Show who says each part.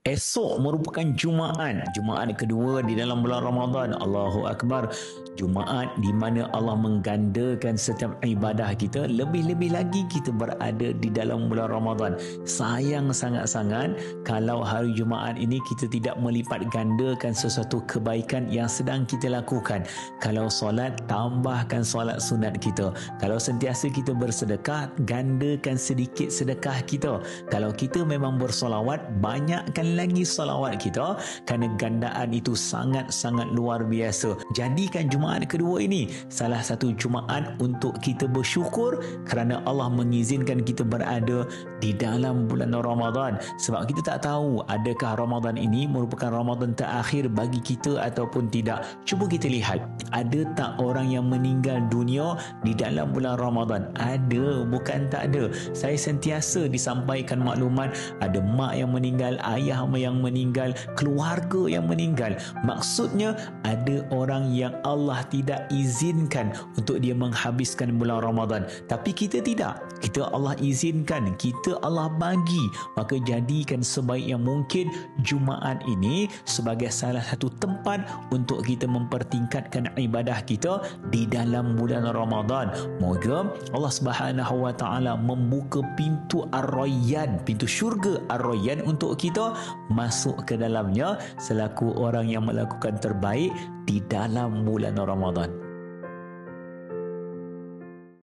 Speaker 1: Esok merupakan Jumaat. Jumaat kedua di dalam bulan Ramadan. Allahu Akbar. Jumaat di mana Allah menggandakan setiap ibadah kita. Lebih-lebih lagi kita berada di dalam bulan Ramadan. Sayang sangat-sangat kalau hari Jumaat ini kita tidak melipat gandakan sesuatu kebaikan yang sedang kita lakukan. Kalau solat, tambahkan solat sunat kita. Kalau sentiasa kita bersedekah, gandakan sedikit sedekah kita. Kalau kita memang bersolawat, banyakkan lagi solawat kita, kerana gandaan itu sangat-sangat luar biasa. Jadikan Jumaat kedua ini salah satu Jumaat untuk kita bersyukur kerana Allah mengizinkan kita berada di dalam bulan Ramadan. Sebab kita tak tahu adakah Ramadan ini merupakan Ramadan terakhir bagi kita ataupun tidak. Cuba kita lihat, ada tak orang yang meninggal dunia di dalam bulan Ramadan? Ada, bukan tak ada. Saya sentiasa disampaikan maklumat ada mak yang meninggal, ayah yang meninggal, keluarga yang meninggal. Maksudnya ada orang yang Allah tidak izinkan untuk dia menghabiskan bulan Ramadan. Tapi kita tidak. Kita Allah izinkan, kita Allah bagi. Maka jadikan sebaik yang mungkin Jumaat ini sebagai salah satu tempat untuk kita mempertingkatkan ibadah kita di dalam bulan Ramadan. Moga Allah Subhanahu wa taala membuka pintu Ar-Rayyan, pintu syurga Ar-Rayyan untuk kita masuk ke dalamnya selaku orang yang melakukan terbaik di dalam bulan Ramadan.